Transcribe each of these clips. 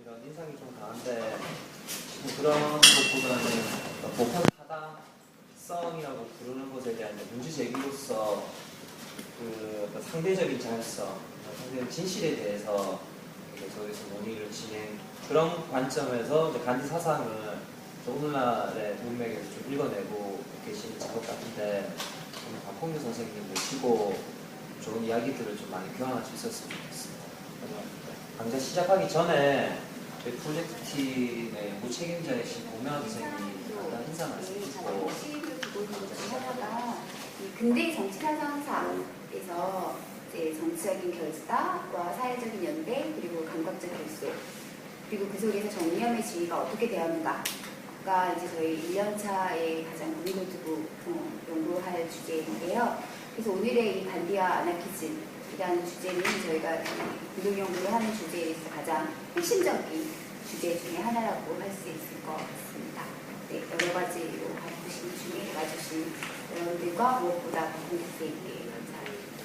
이런 인상이 좀 강한데 그런 것보다는 보편 타당성이라고 부르는 것에 대한 문제 제기로서 그 상대적인 자율성, 상대적인 진실에 대해서 계속해서 논의를 진행 그런 관점에서 이제 간디 사상을 오늘날의 문맥에서 좀 읽어내고 계시는 것 같은데 오늘 박홍규 선생님 모시고 좋은 이야기들을 좀 많이 교환할 수 있었으면 좋겠습니다. 강좌 시작하기 전에 프로젝트 팀의 연구 책임자이신 고명환 선생님이 간단한 인사 말씀 해주시고 시를 두고 있는 것 중에 하나가 근대 정치 사상사에서 이제 정치적인 결사와 사회적인 연대 그리고 감각적 결속 그리고 그 속에서 정리함의 지위가 어떻게 되었는가가 이제 저희 1년차의 가장 고민을 두고 연구할 주제인데요. 그래서 오늘의 이 반디와 아나키즘이라는 주제는 저희가 운동 연구를 하는 주제에서 가장 핵심적인 주제 중에 하나라고 할 수 있을 것 같습니다. 네, 여러 가지로 바꾸신 중에 와주신 여러분들과 무엇보다 박홍규 선생님께 감사합니다.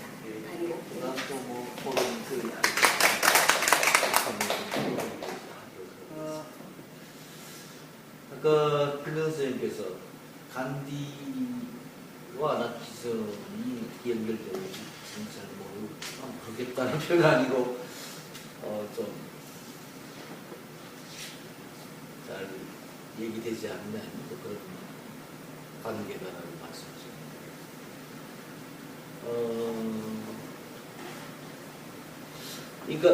아까 필런 선생님께서 간디와 아나키즘이 연결되는지 잘 모르겠다는 표현이 아니고 좀 잘 얘기되지 않는 그런 관계다라는 말씀이죠. 그러니까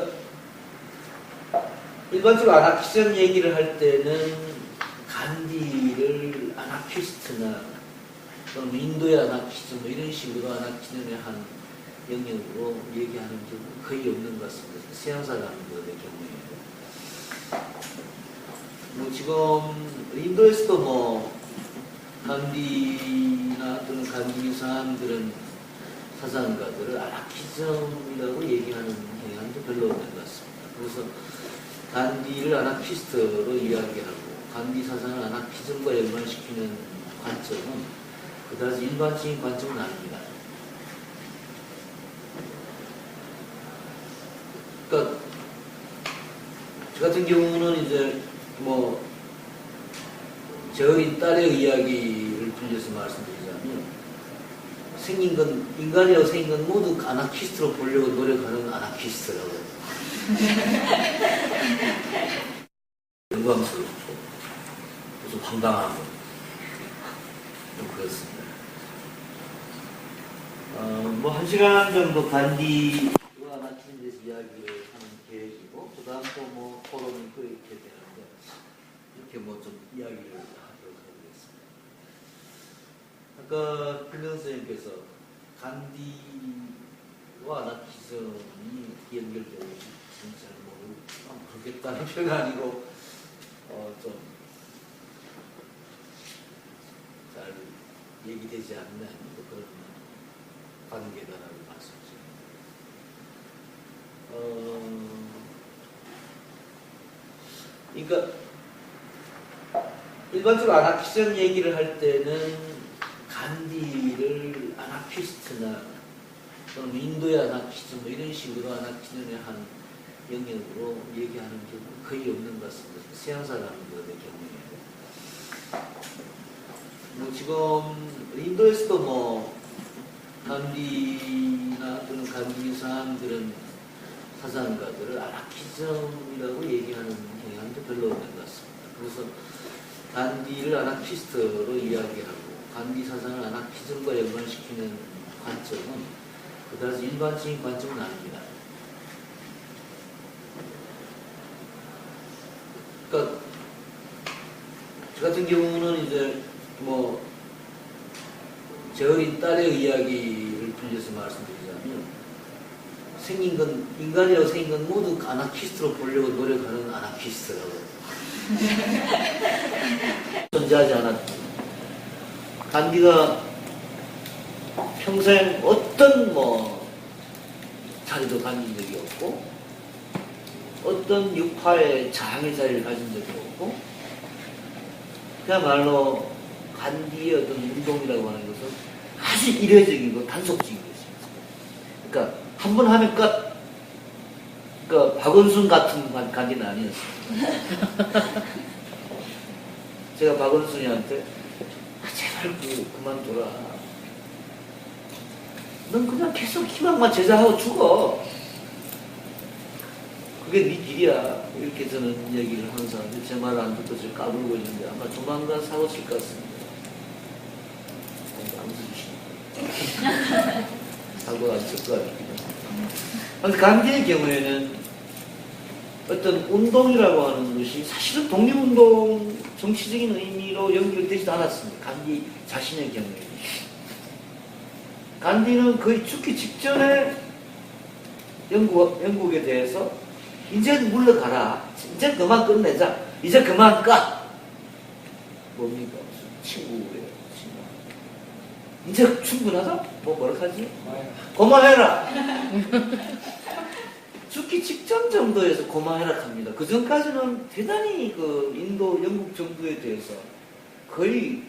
일반적으로 아나키즘 얘기를 할 때는 간디를 아나키스트나 또는 인도의 아나키즘 이런 식으로 아나키즘의 한 영역으로 얘기하는 경우는 거의 없는 것 같습니다. 서양 사람들의 경우에는. 뭐 지금 인도에서도 뭐 간디나 또는 간디 유사한 사상가들을 아나키즘이라고 얘기하는 경향도 별로 없는 것 같습니다. 그래서 간디를 아나키스트로 이야기하고 간디 사상을 아나키즘과 연관시키는 관점은 그다지 일반적인 관점은 아닙니다. 그러니까 저 같은 경우는 이제 뭐 제 어린 딸의 이야기를 빌려서 말씀드리자면 생긴 건 인간이라고 생긴 건 모두 아나키스트로 보려고 노력하는 아나키스트라고 영광스럽고 좀 황당하고 좀 그렇습니다. 뭐 1시간 정도 간디와 아나키즘에 대해서 이야기를 하는 계획이고 그 다음 또 뭐 토론이 그렇게 되는데 이렇게 뭐 좀 이야기를 하도록 하겠습니다. 아까 필런 선생님께서 간디와 아나키즘이 연결되는지 잘 모르겠다는 표현이 아니고 좀 잘 얘기되지 않는 그런 관계다라는 말씀이죠. 그러니까 일반적으로 아나키즘 얘기를 할 때는 간디를 아나키스트나 또는 인도의 아나키즘 이런 식으로 아나키즘의 한 영역으로 얘기하는 경우는 거의 없는 것 같습니다. 서양 사람들의 경우에는. 뭐 지금 인도에서도 뭐 간디나 또는 간디 유사한 사상가들을 아나키즘이라고 얘기하는 경향도 별로 없는 것 같습니다. 그래서 간디를 아나키스트로 이야기하고 간디 사상을 아나키즘과 연관시키는 관점은 그다지 일반적인 관점은 아닙니다. 그러니까 저 같은 경우는 이제 뭐 제 어린 딸의 이야기를 빌려서 말씀드리자면 생긴 건 인간이라고 생긴 건 모두 아나키스트로 보려고 노력하는 아나키스트라고 존재하지 않았다. 간디가 평생 어떤 뭐 자리도 가진 적이 없고 어떤 육파의 장의 자리를 가진 적이 없고 그야말로 간디의 어떤 운동이라고 하는 것은 아주 이례적이고 단속적인 것입니다. 그러니까 한 번 하면 끝. 그러니까 박원순 같은 간디는 아니었어요. 제가 박원순이한테 제발 그만둬라. 넌 그냥 계속 희망만 제작하고 죽어. 그게 네 길이야. 이렇게 저는 얘기를 항상 제 말을 안 듣고 지금 까불고 있는데 아마 조만간 사고 칠 것 같습니다. 사고 안 칠 것 같아요. 그런데 간디의 경우에는 어떤 운동이라고 하는 것이 사실은 독립운동 정치적인 의미로 연결되지도 않았습니다. 간디 자신의 경우에는. 간디는 거의 죽기 직전에 영국에 대해서 이제 물러가라. 이제 그만 끝내자. 이제 그만 까. 뭡니까? 친구예요. 친구. 이제 충분하다? 뭐라 하지? 그만해라. 죽기 직전 정도에서 그만해라 합니다. 그 전까지는 대단히 그 인도 영국 정부에 대해서 거의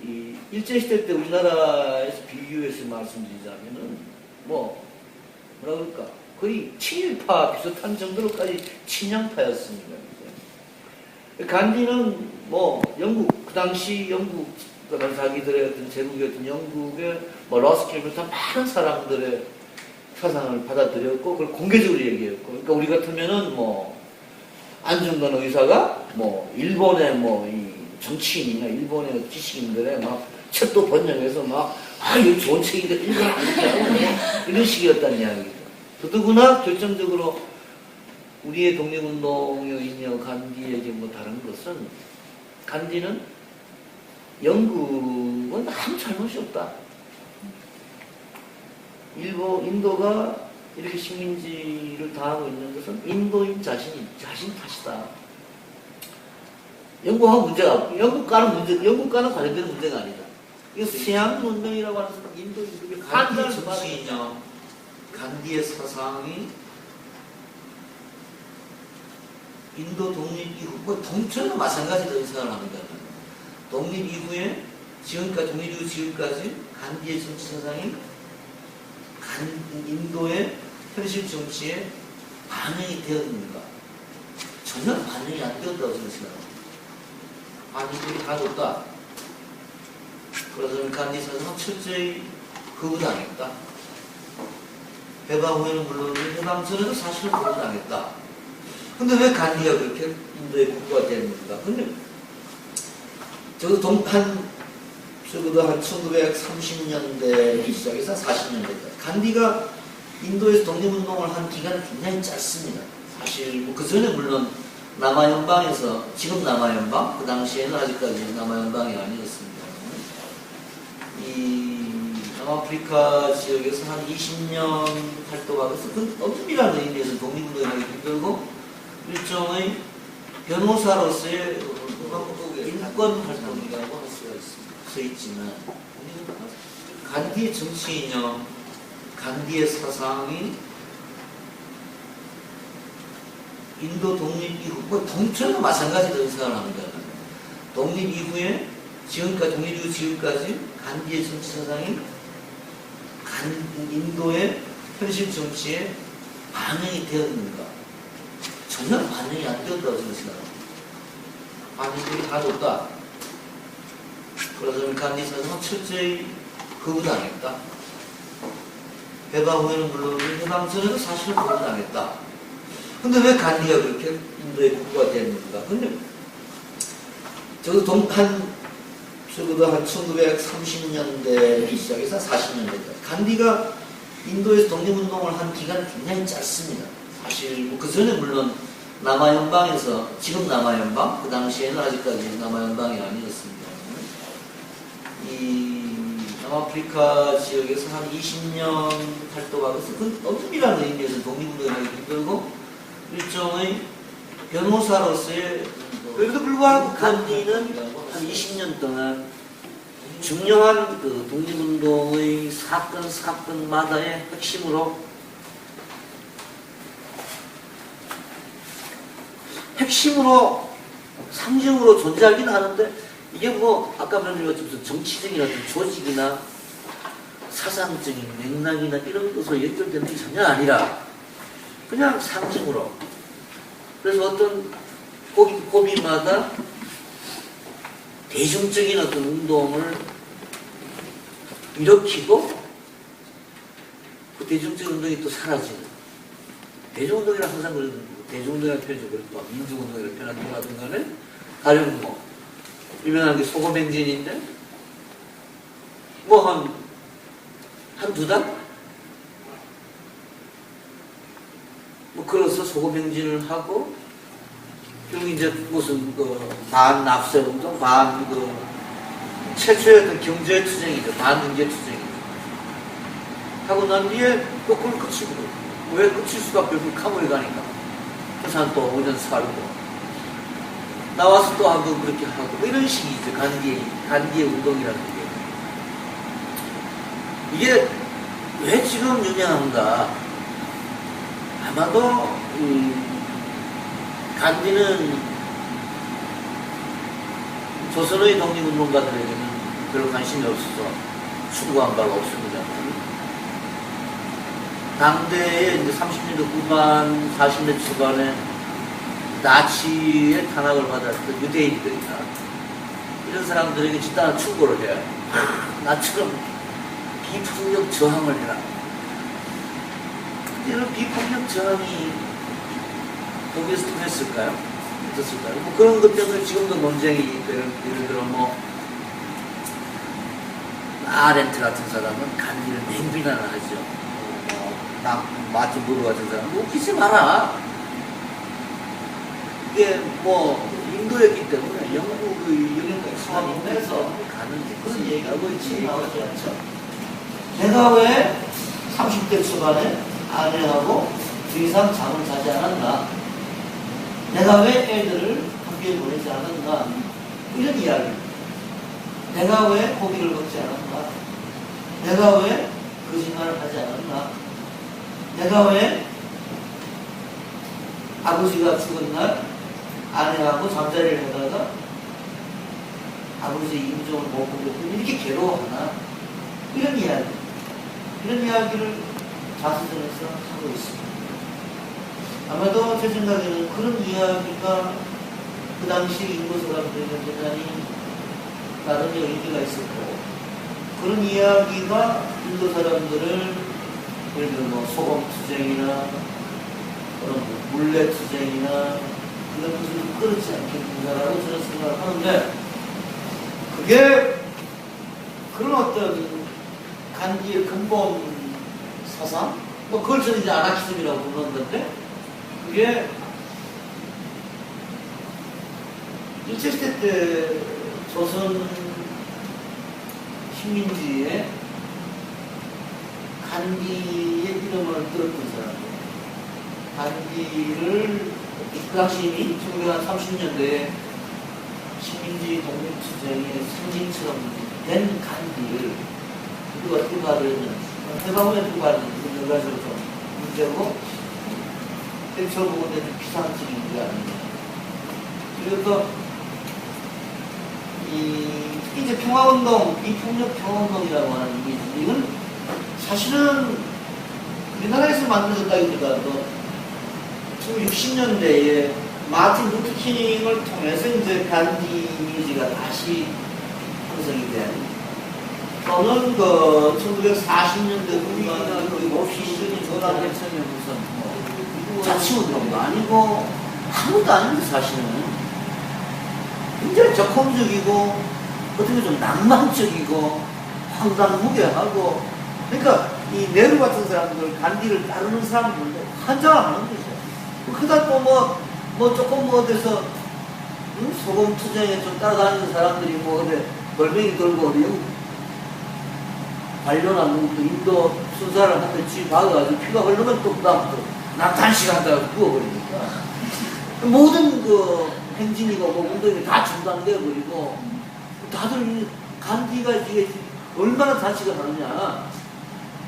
이 일제시대 때 우리나라에서 비교해서 말씀드리자면은 뭐라 그럴까 거의 친일파 비슷한 정도로까지 친양파였습니다. 간디는 뭐 영국 그 당시 영국 자기들의 어떤 제국이었던 영국의 뭐 러스킬을 비롯한 많은 사람들의 사상을 받아들였고 그걸 공개적으로 얘기했고 그러니까 우리 같으면은 뭐 안중근 의사가 뭐 일본의 뭐 이 정치인이나 일본의 지식인들의 막 책도 번역해서 막 이거 좋은 책인데 일본 안 하고 이런 식이었다는 이야기죠. 더더구나 결정적으로 우리의 독립운동의 의미와 간디에게 뭐 다른 것은 간디는 영국은 아무 잘못이 없다. 인도가 이렇게 식민지를 당하고 있는 것은 인도인 자신 탓이다. 영국하고 문제가 없고, 영국과는 관련되는 문제가 아니다. 이거 서양 문명이라고 하는 것은 인도인들이 간디의 정치이냐, 간디의 사상이 인도 독립 이후, 뭐 동천도 마찬가지로 생각을 합니다. 독립 이후에 독립 이후 지금까지 간디의 정치 사상이 인도의 현실 정치에 반영이 되었는가? 전혀 반영이 안 되었다고 저는 생각합니다. 반영이 가졌다. 그래서 간디 사상은 철저히 거부당했다. 해방 후에는 물론 해방 전에도 사실은 거부당했다. 근데 왜 간디가 그렇게 인도의 국가가 됐는가? 근데 적어도 한 1930년대 시작해서 40년대까지 간디가 인도에서 독립운동을 한 기간은 굉장히 짧습니다. 사실 뭐 그 전에 물론 남아연방에서 지금 남아연방 그 당시에는 아직까지 남아연방이 아니었습니다. 이 남아프리카 지역에서 한 20년 활동하면서 그 엄밀한 의미에서 독립운동이 하기 힘들고 일종의 변호사로서의 인권 활동이라고 할 수가 있습니다. 서 있지만 간디의 정치 이념, 간디의 사상이 인도 독립 이후, 뭐 동천도 마찬가지로 생각을 합니다. 독립 이후에 독립 이후 지금까지 간디의 정치 사상이 인도의 현실 정치에 반영이 되었는가? 전혀 반영이 안 되었다고 저는 생각합니다. 반영이 가졌다. 그래서 간디 사상은 철저히 거부당했다. 해방 후에는 물론 해방 전에도 사실은 거부당했다. 근데 왜 간디가 그렇게 인도의 국가가 됐는가? 근데 적어도 한 1930년대 시작해서 40년대까지 간디가 인도에서 독립운동을 한 기간은 굉장히 짧습니다. 사실 뭐 그 전에 물론 남아연방에서 지금 남아연방 그 당시에는 아직까지 남아연방이 아니었습니다. 이 남아프리카 지역에서 한 20년 활동하면서 그 엄밀한 의미에서 독립운동을 하기 힘들고 일종의 변호사로서의 그래도 불구하고 간디는 한 20년 동안 중요한 그 독립운동의 사건마다의 핵심으로 상징으로 존재하긴 하는데 이게 뭐 아까 말한 무슨 정치적인 어떤 조직이나 사상적인 맥락이나 이런 것으로 연결되는 게 전혀 아니라 그냥 상징으로. 그래서 어떤 고비마다 대중적인 어떤 운동을 일으키고 그 대중적인 운동이 또 사라지는. 대중운동이라 항상 그런 대중운동이라는 표현이 그렇고 민주운동이라는 표현을 하던 거는 가령 뭐 유명한 게 소금행진인데 뭐 한두 달? 뭐 그래서 소금행진을 하고 그리고 이제 무슨 반납세운동, 최초의 어떤 경제투쟁이죠. 반경제투쟁이죠. 하고 난 뒤에 또 그걸 그치고 왜 그칠 수밖에 없고 감옥에 가니까 그 사람 또 5년 살고 나와서 또 한 번 그렇게 하고 뭐 이런 식이죠. 간디의 운동이라는 게 이게 왜 지금 유명한가? 아마도 간디는 조선의 독립운동가들에게는 별로 관심이 없어서 추구한 바가 없습니다. 당대에 이제 30년대 후반, 40년대 초반에 나치의 탄압을 받았던 유대인들이나 이런 사람들에게 집단한 충고를 해요. 나처럼 비폭력 저항을 해라. 이런 비폭력 저항이 독일에서 통했을까요? 어떻을까요? 뭐 그런 것 때문에 지금도 논쟁이 있고, 예를 들어 뭐 아렌트 같은 사람은 간디를 맹비난을 하죠. 마틴 부르 같은 사람은 웃기지 마라. 이게 뭐 인도였기 때문에 영국의 영향력이 수반인데서 가는 그런 얘기가 거의 지금 나오지 않죠. 내가 왜 30대 초반에 아내하고 더 이상 잠을 자지 않았나? 내가 왜 애들을 학교에 보내지 않았나? 이런 이야기. 내가 왜 고기를 먹지 않았나? 내가 왜 거짓말을 하지 않았나? 내가 왜 아버지가 죽은 날 아내하고 잠자리를 하다가 아버지의 임종을 못 보고 이렇게 괴로워하나? 이런 이야기. 이런 이야기를 자수전에서 하고 있습니다. 아마도 제 생각에는 그런 이야기가 그 당시 인도 사람들에게 대단히 나름의 의미가 있었고 그런 이야기가 인도 사람들을 예를 들어 뭐 소금투쟁이나 그런 물레투쟁이나 이런 것을 끌지 않겠는가라고 저는 생각을 하는데 그게 그런 어떤 간디의 근본 사상? 뭐 그걸 저는 이제 아나키즘이라고 부르는 건데 그게 일제시대 때 조선 식민지에 간디의 이름을 들었던 사람이에요. 간디를 그 당시 이미 1930년대에 식민지 독립투쟁의 상징처럼 된 간디를 누가 불가하려는 해방후에 불가하려는 여러 가지로 좀 문제고 저보고 되는 비상적인 게 아니냐. 그래서 특히 이제 평화운동, 비폭력 평화운동이라고 하는 이건 사실은 우리나라에서 만들어졌다기보다도 1960년대에 마틴 루터킹을 통해서 이제 간디 이미지가 다시 형성이 된 또는 그 1940년대 후반에 그리고 시즌이 전화대천에 무슨 자치운동도 아니고 아무것도 아닌데 사실은 굉장히 적극적이고 어떻게 좀 낭만적이고 황당무계하고 그러니까 이 네루 같은 사람들 간디를 따르는 사람들도 환장하는 거죠. 그다 또 뭐 조금 뭐 어디서 소금 투쟁에 좀 따라다니는 사람들이 뭐 어디 벌명이 들고 어디 관련한 인도 순사를 한테 쥐박아가지고 피가 흐르면 또 그다음부터 낙탄식 한다고 구워버리니까 모든 그 행진이고 뭐 운동이 다 중단되어 버리고 다들 간디가 이게 얼마나 단식을 하느냐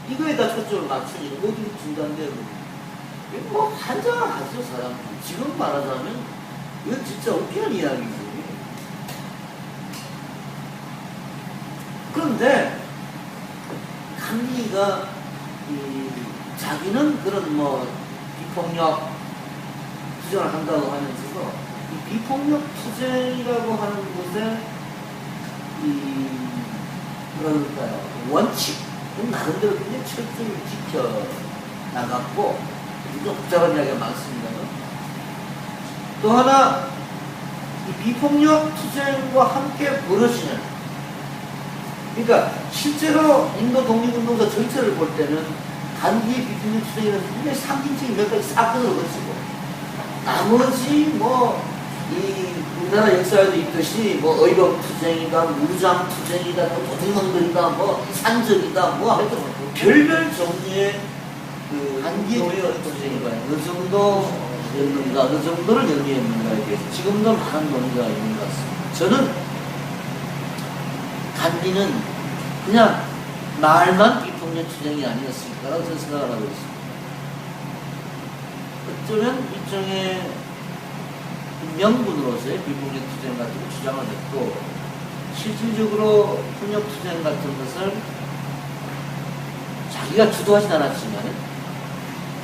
이거에다 초점을 맞추니까 모든 중단되어 버리고 뭐 환장하죠 사람. 지금 말하자면 이건 진짜 웃기는 이야기지. 그런데 간디가 자기는 그런 뭐 비폭력 투쟁을 한다고 하면서도 이 비폭력 투쟁이라고 하는 것에 이 뭐랄까요 원칙은 나름대로 굉장히 철저히 지켜 나갔고 좀 복잡한 이야기가 많습니다만 또 하나 이 비폭력 투쟁과 함께 벌어지는 그러니까 실제로 인도 독립운동가 전체를 볼 때는 단기 비폭력 투쟁이라는 굉장히 상징적인 몇 가지 사건을 거치고 나머지 뭐 이 우리나라 역사에도 있듯이 뭐 의병 투쟁이다, 무장 투쟁이다, 뭐 도둑놈들이다, 뭐 산적이다, 뭐 하여튼 별별 종류의 그 단기 비폭력 투쟁이가 어느 정도였는가, 어느 정도를 의미했는가에 대해서 지금도 많은 논의가 있는 것 같습니다. 저는 간디는 그냥 말만 비폭력 투쟁이 아니었을까라고 저는 생각을 하고 있습니다. 어쩌면 일종의 명분으로서의 비폭력 투쟁 같은 걸 주장을 했고 실질적으로 폭력 투쟁 같은 것을 자기가 주도하진 않았지만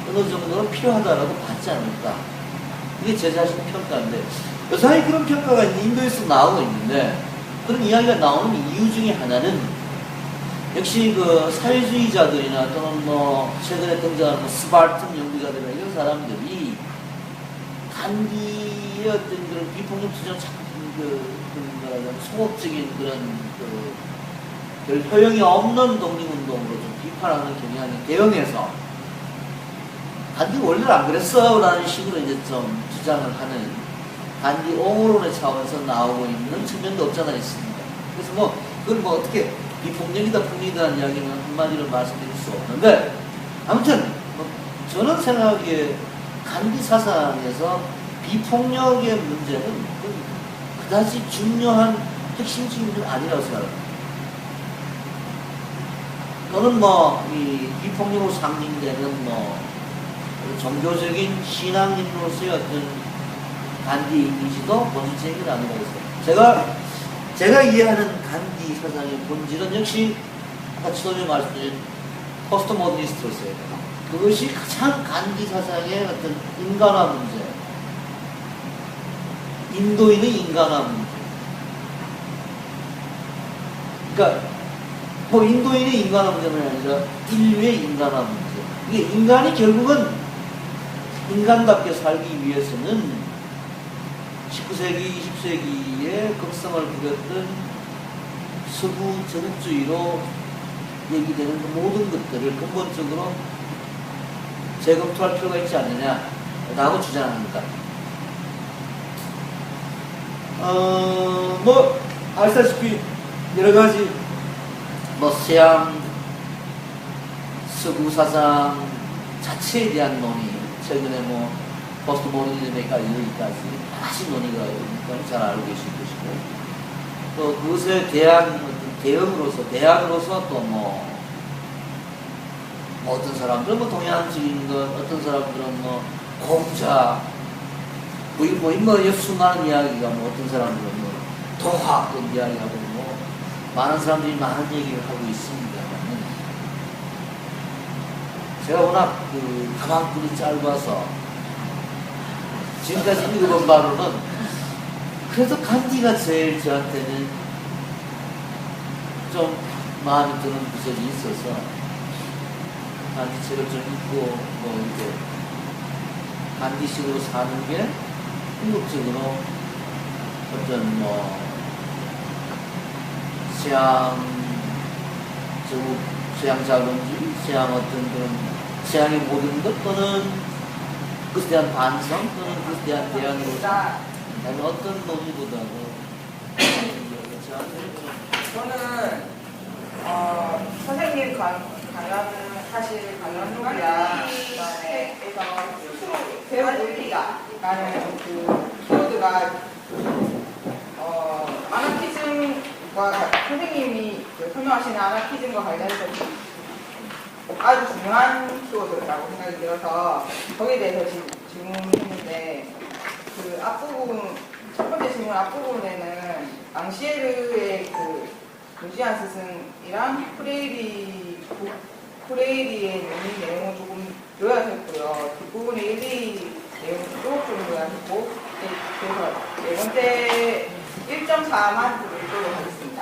어느 정도는 필요하다라고 받지 않을까. 이게 제 자신의 평가인데 여사히 그런 평가가 인도에서 나오고 있는데 그런 이야기가 나오는 이유 중에 하나는 역시 그 사회주의자들이나 또는 뭐 최근에 등장하는 스파르탄 연구자들이나 이런 사람들이 간디의 어떤 그런 비폭력 투쟁 소극적인 그런 별 효용이 없는 독립운동으로 좀 비판하는 경향이 대응해서 간디가 원래 안 그랬어 라는 식으로 이제 좀 주장을 하는 간디 옹호론의 차원에서 나오고 있는 측면도 없잖아 있습니다. 그래서 뭐 그걸 뭐 어떻게 비폭력이다 폭력이다는 이야기는 한마디로 말씀드릴 수 없는데 아무튼 뭐 저는 생각하기에 간디 사상에서 비폭력의 문제는 그다지 중요한 핵심적인 문제는 아니라고 생각합니다. 또는 뭐 이 비폭력으로 상징되는 뭐 종교적인 신앙인으로서의 어떤 간디 이미지도 본질적인 게 아니라고 생각합니다. 제가 이해하는 간디 사상의 본질은 역시 아까 처음에 말씀드린 포스트 모더니스트로서의 그것이 가장 간디 사상의 어떤 인간화 문제, 인도인의 인간화 문제. 그러니까 뭐 인도인의 인간화 문제는 아니라 인류의 인간화 문제. 이게 인간이 결국은 인간답게 살기 위해서는 19세기, 20세기에 극성을 부렸던 서구 제국주의로 얘기되는 그 모든 것들을 근본적으로 재검토할 필요가 있지 않느냐라고 주장합니다. 뭐 아시다시피 여러 가지 뭐 서양 서구 사상 자체에 대한 논의, 최근에 뭐 포스트 모더니즘에까지 여기까지 다시 논의가 있는 걸 잘 알고 계실 것이고 또 그것에 대한 대안으로서 또 뭐 어떤 사람들은 뭐 동양적인 것, 어떤 사람들은 뭐 공자, 뭐 수많은 이야기가 뭐 어떤 사람들은 뭐 도학 이야기하고 뭐 많은 사람들이 많은 얘기를 하고 있습니다만 제가 워낙 그 가방끈이 짧아서 지금까지 읽어본 바로는 그래도 간디가 제일 저한테는 좀 마음에 드는 구석이 있어서 간디 책을 좀 읽고 뭐 이렇게 간디식으로 사는 게 궁극적으로 어떤 뭐 서양 자본주의, 서양 어떤 그런 서양의 모든 것 또는 그것에 대한 반성 또는 그것에 대한 대안으로서 다른 어떤 논의보다도 저는 선생님 사실 관련론이야 그다음에에서 스스로 배워올리다라는 그 키워드가 아나키즘과 선생님이 설명하시는 아나키즘과 관련해서 아주 중요한 키워드라고 생각이 들어서 거기에 대해서 질문했는데 그 앞부분 첫 번째 질문 앞부분에는 앙시에르의 그 루시안 스승이랑 프레이리의 논의 내용을 조금 요약했고요. 뒷부분에 1, 2 내용 좀 요약했고, 그래서 네 번째 1.4만 보도록 하겠습니다.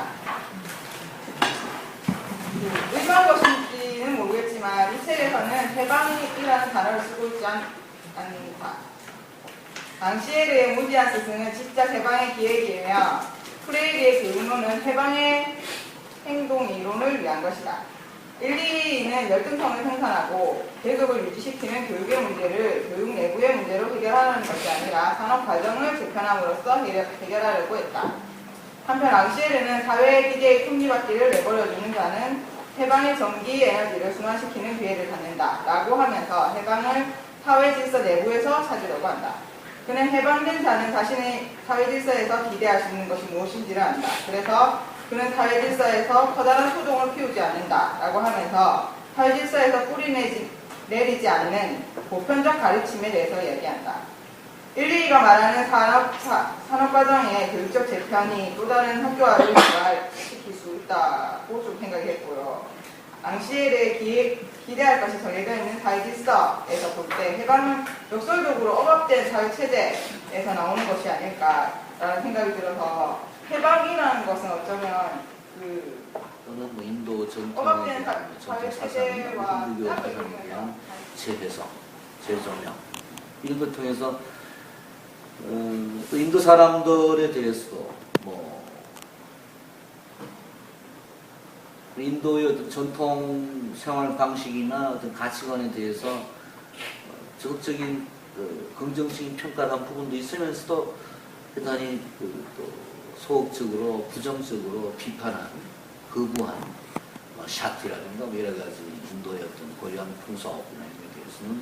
의도한 것인지는 모르겠지만 이 책에서는 해방이라는 단어를 쓰고 있지 않다. 당시에 대해 무지한 스승은 진짜 해방의 기획이며 프레이리의 교육론은 해방의 행동 이론을 위한 것이다. 1, 2는 열등성을 생산하고 계급을 유지시키는 교육의 문제를 교육 내부의 문제로 해결하는 것이 아니라 산업 과정을 재편함으로써 해결하려고 했다. 한편 앙시에르는 사회의 기대에 톱니바퀴를 내버려주는 자는 해방의 전기 에너지를 순환시키는 기회를 갖는다 라고 하면서 해방을 사회 질서 내부에서 찾으려고 한다. 그는 해방된 자는 자신의 사회 질서에서 기대할 수 있는 것이 무엇인지를 안다. 그래서 그는 사회 질서에서 커다란 소동을 피우지 않는다 라고 하면서 사회 질서에서 뿌리 내리지 않는 보편적 가르침에 대해서 이야기한다. 1, 2가 말하는 산업과정의 교육적 재편이 또 다른 학교화를 개발시킬 수 있다고 좀 생각했고요. 앙시엘에 기대할 것이 정해져 있는 사회 질서에서 볼 때 해방은 역설적으로 억압된 사회 체제에서 나오는 것이 아닐까라는 생각이 들어서 해방이라는 것은 어쩌면 또는 뭐 인도 억압된 전통 사회 사상이나 체제와 힌두교 사상에 대한 재해석, 재조명 이런 걸 통해서 또 인도 사람들에 대해서도 뭐 인도의 어떤 전통 생활 방식이나 어떤 가치관에 대해서 적극적인 긍정적인 평가를 한 부분도 있으면서도 대단히 또 소극적으로 부정적으로 비판한 거부한 샤티라든가 뭐 여러 가지 인도의 어떤 고유한 풍속이나 이런 데 대해서는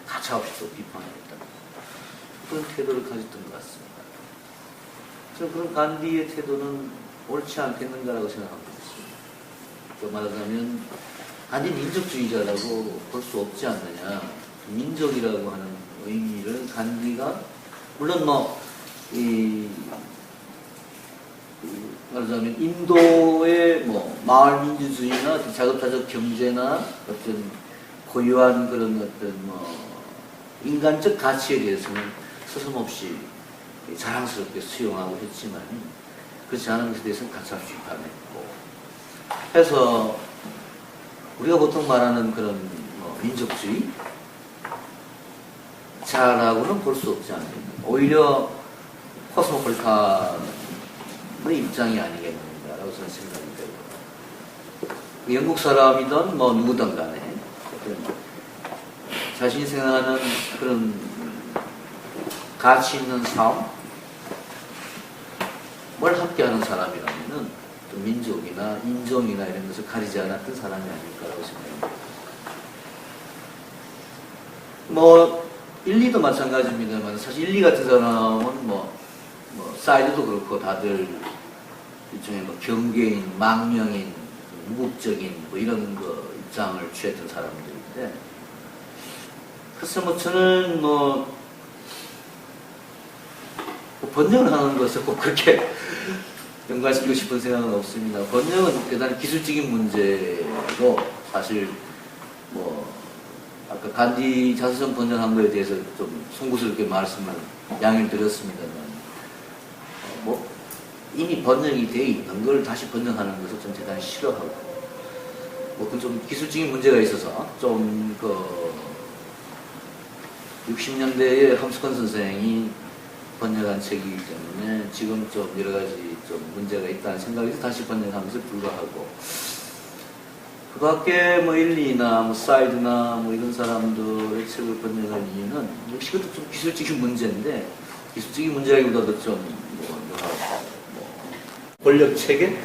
가차없이 또 비판했다. 그런 태도를 가졌던 것 같습니다. 저는 그런 간디의 태도는 옳지 않겠는가라고 생각합니다. 또 말하자면 간디 민족주의자라고 볼 수 없지 않느냐. 민족이라고 하는 의미를 간디가 물론 말하자면 인도의 마을 민주주의나 어떤 자급자족 경제나 어떤 고유한 그런 어떤 인간적 가치에 대해서는 서슴없이 자랑스럽게 수용하고 했지만 그렇지 않은 것에 대해서는 가차없이 비판했고 해서 우리가 보통 말하는 그런 민족주의 자라고는 볼 수 없지 않습니까? 오히려 코스모폴리탄의 입장이 아니겠는가라고 저는 생각이 되고 영국 사람이든 누구든 간에 자신이 생각하는 그런 가치 있는 삶, 뭘 함께하는 사람이라면은 또 민족이나 인종이나 이런 것을 가리지 않았던 사람이 아닐까라고 생각합니다. 1, 2도 마찬가지입니다만 사실 1, 2 같은 사람은 사이드도 그렇고 다들 일종의 경계인, 망명인, 무국적인 이런 입장을 취했던 사람들인데 그래서 저는 번역을 하는 것에 꼭 그렇게 연관시키고 싶은 생각은 없습니다. 번역은 대단히 기술적인 문제로 사실 아까 간디 자서전 번역한 거에 대해서 좀 송구스럽게 말씀을 양해를 드렸습니다만 이미 번역이 돼 있는 걸 다시 번역하는 것을 좀 대단히 싫어하고 그건 좀 기술적인 문제가 있어서 좀 60년대에 함스컨 선생이 번역한 책이기 때문에 지금 좀 여러 가지 좀 문제가 있다는 생각에서 다시 번역하면서 불과하고 그 밖에 1, 2나 사이드나 이런 사람들의 책을 번역한 이유는 역시 그것도 좀 기술적인 문제인데 기술적인 문제라기보다도 좀 권력 체계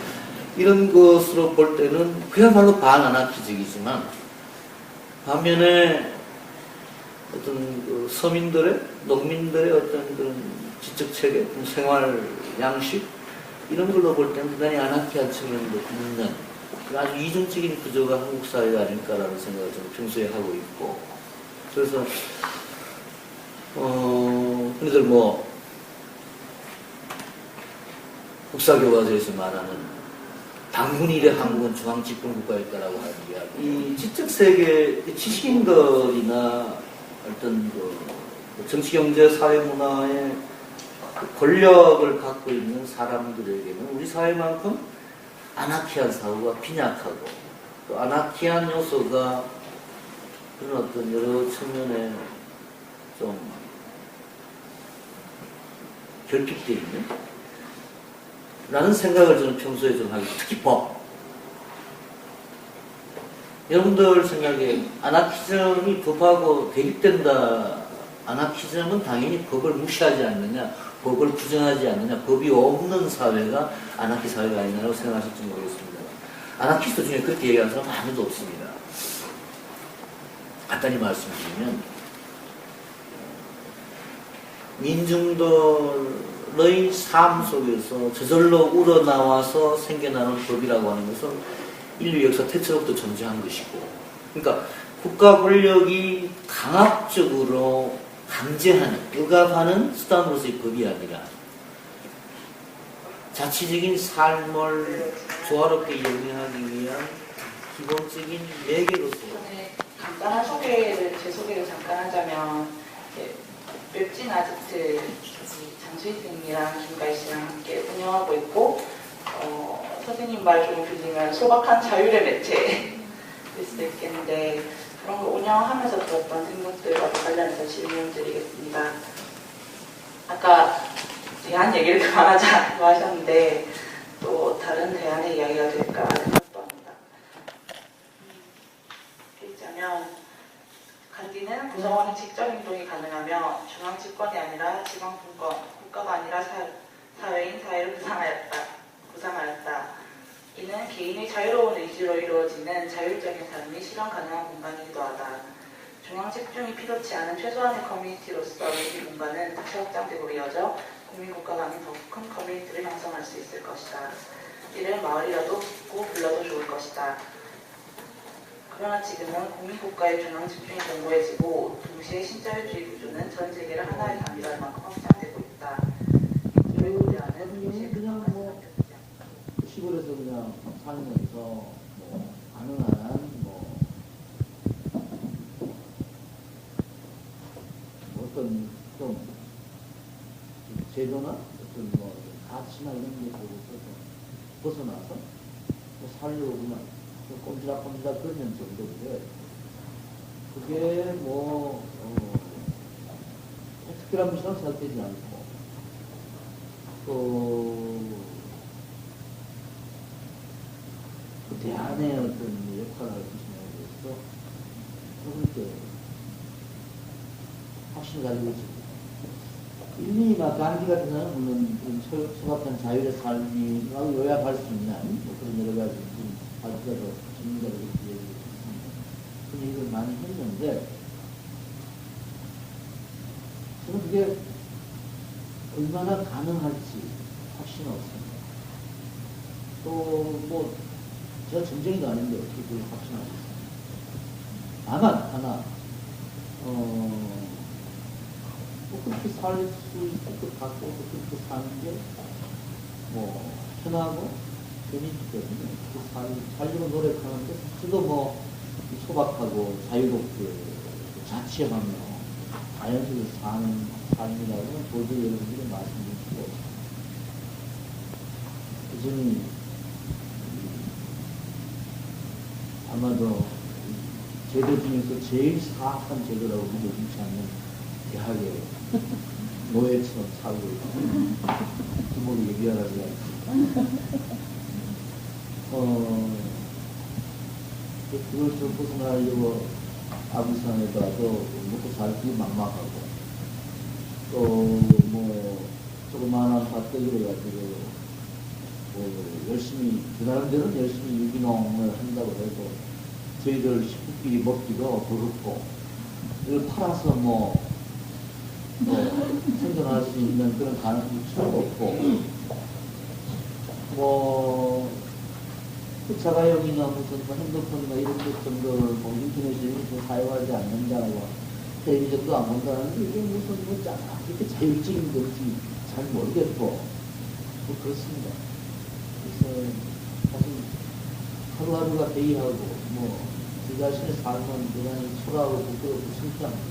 이런 것으로 볼 때는 그야말로 반아나키적이지만 반면에 어떤 서민들의 농민들의 어떤 그런 지적 체계, 생활 양식 이런 걸로 볼 때는 대단히 아나키한 측면도 있는 아주 이중적인 구조가 한국 사회가 아닐까라는 생각을 저는 평소에 하고 있고 그래서 흔히들 국사교과서에서 말하는 당군일의 한국은 중앙집권국가였다라고 하는 이야기. 이 지적 세계 지식인들이나 어떤 정치, 경제, 사회, 문화의 권력을 갖고 있는 사람들에게는 우리 사회만큼 아나키한 사고가 빈약하고 또 아나키한 요소가 그런 어떤 여러 측면에 좀 결핍되어 있는 라는 생각을 저는 평소에 좀 하기, 특히 법. 여러분들 생각에 아나키즘이 법하고 대립된다. 아나키즘은 당연히 법을 무시하지 않느냐, 법을 부정하지 않느냐, 법이 없는 사회가 아나키 사회가 아니냐고 생각하실지 모르겠습니다. 아나키스트 중에 그렇게 얘기하는 사람은 아무도 없습니다. 간단히 말씀드리면 민중들의 삶 속에서 저절로 우러나와서 생겨나는 법이라고 하는 것은 인류 역사 태초부터 존재한 것이고, 그러니까 국가 권력이 강압적으로 강제하는, 억압하는 수단으로서의 법이 아니라 자치적인 삶을 조화롭게 영위하기 위한 기본적인 매개로서. 간단한 제 소개를 잠깐 하자면, 웹진 아지트 장수희쌤이랑 김가희 씨랑 함께 운영하고 있고, 선생님 말 좀 빌리면 소박한 자율의 매체 될 수도 있겠는데, 그런 거 운영하면서 들었던 생각들과 관련해서 질문 드리겠습니다. 아까 대안 얘기를 그만하자고 하셨는데, 또 다른 대안의 이야기가 될까 생각도 합니다. 읽자면, 간디는 구성원의 직접 행동이 가능하며 중앙 집권이 아니라 지방 분권, 국가가 아니라 사회인 사회를 구상하였다. 이는 개인의 자유로운 의지로 이루어지는 자율적인 삶이 실현 가능한 공간이기도 하다. 중앙 집중이 필요치 않은 최소한의 커뮤니티로서 이 공간은 다시 확장되고 이어져 국민국가가 아닌 더 큰 커뮤니티를 형성할 수 있을 것이다. 이를 마을이라도 짓고 불러도 좋을 것이다. 그러나 지금은 국민국가의 중앙 집중이 공고해지고 동시에 신자유주의 구조는 전 세계를 하나의 단위로 할 만큼 확장되고 있다. 이를 고려하는 동시에 그냥 뭐 시골에서 그냥 살면서 뭐 가능한 어떤 좀 제도나 어떤 가치나 이런 것에서 벗어나서 살려고 그냥 꼼지락꼼지락 그러는 정도인데, 그게 특별한 것이라고 생각되지 않고, 또 그 대안의 어떤 역할을 할 것이냐에 대해서 그렇게 확신을 가지고 있습니다. 일리 간디 같은 사람은 물론 소박한 자율의 삶이라고 요약할 수 있는 그런 여러 가지 가지고서 전문가로 이렇게 얘기했습니다. 그런 얘기를 많이 했는데, 저는 그게 얼마나 가능할지 확신은 없습니다. 또 제가 전쟁이도 아닌데 어떻게 그걸 확신할 수 있습니까? 다만 하나 그렇게 살 수 있을 것 같고 그렇게 사는 게 편하고 재밌기 때문에 살려고 노력하는데, 저도 소박하고 자유롭게 자치하며 자연스럽게 사는 삶이라고는 도저히 여러분들이 말씀드릴 수가 없습니다. 여전히 아마도 제도 중에서 제일 사악한 제도라고 믿어지지 않는 대학의 노예처럼 살고 있고, 부모를 얘기하라고 하지. 그걸 좀 벗어나려고 아부산에다도 먹고 살기 막막하고, 또 조그마한 밭대기를 가지고 열심히, 그 사람들은 열심히 유기농을 한다고 해도 저희들 식구끼리 먹기도 부럽고, 이걸 팔아서 생존할 수 있는 그런 가능성이 전혀 없고, 자가용이나 무슨 핸드폰이나 이런 것 정도를 인터넷을 사용하지 않는다고, 텔레비전도 안 본다는데, 이게 무슨 이렇게 자율적인 건지 잘 모르겠고, 그렇습니다. 그래서 사실 하루하루가 대의하고 뭐 그 자신의 삶은 대단히 초라하고 부끄럽고 창피합니다.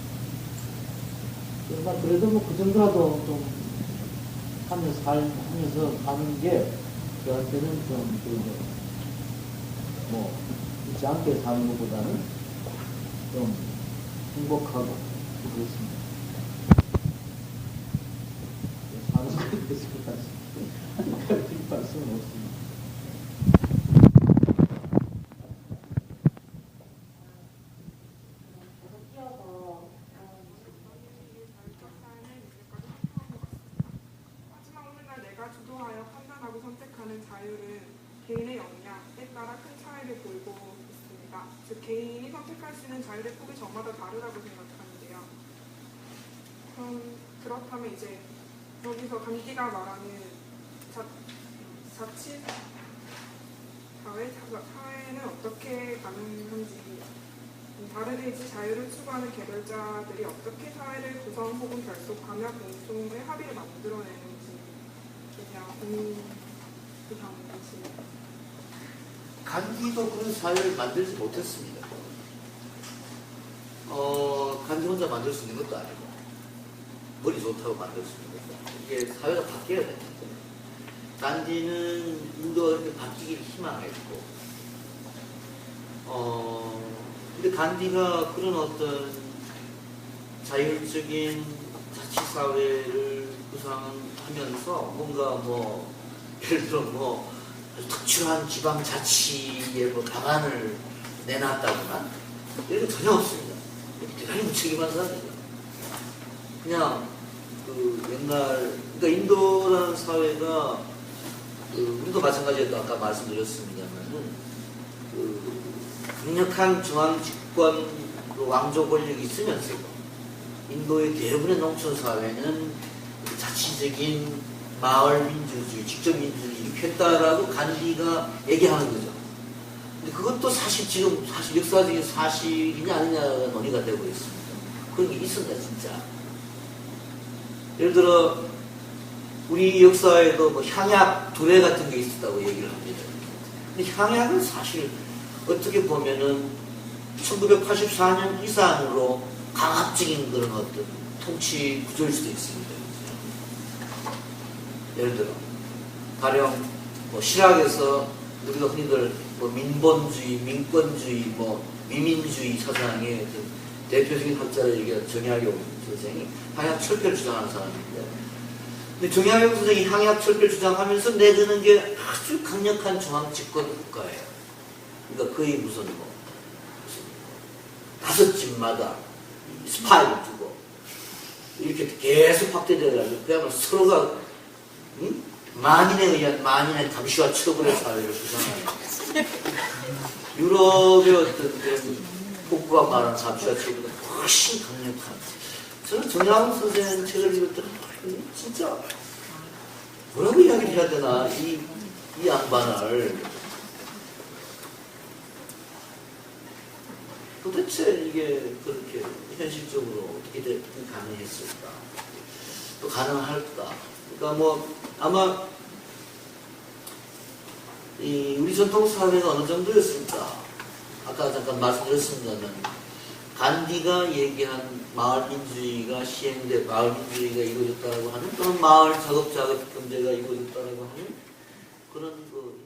그러나 그래도 뭐 그 정도라도 좀 하면서 가는 게 저한테는 좀 뭐 잊지 않게 사는 것보다는 좀 행복하고 그렇습니다. 사는 것에 대해서 드릴 말씀은 없습니다. 하지만 오늘날 내가 주도하여 판단하고 선택하는 자유는 개인의 역량에 따라 큰 차이를 보이고 있습니다. 즉 개인이 선택할 수 있는 자유의 폭이 저마다 다르다고 생각하는데요. 그렇다면 이제 여기서 간디가 말하는 자치 사회는 어떻게 가능한지, 다른 의지 자유를 추구하는 개별자들이 어떻게 사회를 구성 혹은 결속하며 공통의 합의를 만들어내는지에 대한 고민이 있습니다. 간디도 그런 사회를 만들지 못했습니다. 간디 혼자 만들 수 있는 것도 아니고 머리 좋다고 만들 수 있는 것도 아니고 이게 사회가 바뀌어야 됩니다. 간디는 인도가 이렇게 바뀌기를 희망했고 근데 간디가 그런 어떤 자율적인 자치사회를 구상하면서 뭔가 뭐 예를 들어 뭐 특출한 지방자치의 뭐 방안을 내놨다거나 이런 게 전혀 없습니다. 대단히 무책임한 사람이죠. 그냥 그 옛날 그러니까 인도라는 사회가 우리도 마찬가지였다 아까 말씀드렸습니다만은 강력한 중앙 집권 왕조 권력이 있으면서도 인도의 대부분의 농촌 사회는 자치적인 마을 민주주의, 직접 민주주의를 일으켰다라고 간디가 얘기하는 거죠. 근데 그것도 사실 지금 사실 역사적인 사실이냐 아니냐가 논의가 되고 있습니다. 그런 게 있었나 진짜. 예를 들어 우리 역사에도 뭐 향약 두례 같은 게 있었다고 얘기를 합니다. 근데 향약은 사실 어떻게 보면은 1984년 이상으로 강압적인 그런 어떤 통치 구조일 수도 있습니다. 예를 들어 가령 뭐 실학에서 우리가 흔히들 뭐 민본주의, 민권주의, 뭐 미민주의 사상의 어떤 대표적인 학자를 얘기한 정약용 선생이 향약 철폐를 주장하는 사람인데, 근데 정약용 선생이 향약 철폐를 주장하면서 내드는 게 아주 강력한 중앙 집권 국가예요. 그러니까 거의 무슨 다섯 집마다 스파이를 두고 이렇게 계속 확대되어가지고 그야말로 서로가 만인에 의한 만인의 감시와 처벌의 사회를 구성하는 유럽의 어떤 그런 복부가 말하는 감시와 처벌보다 훨씬 강력한. 저는 정약용 선생 책을 읽을 때는 진짜 뭐라고 이야기를 해야 되나 이 양반을 도대체 이게 그렇게 현실적으로 어떻게 가능했을까? 또 가능할까? 그러니까 뭐 아마 우리 전통 사회가 어느 정도였을까? 아까 잠깐 말씀드렸습니다만 간디가 얘기한 마을 민주주의가 마을 민주주의가 이루어졌다라고 하는 또는 마을 작업 경제가 이루어졌다라고 하는 그런 그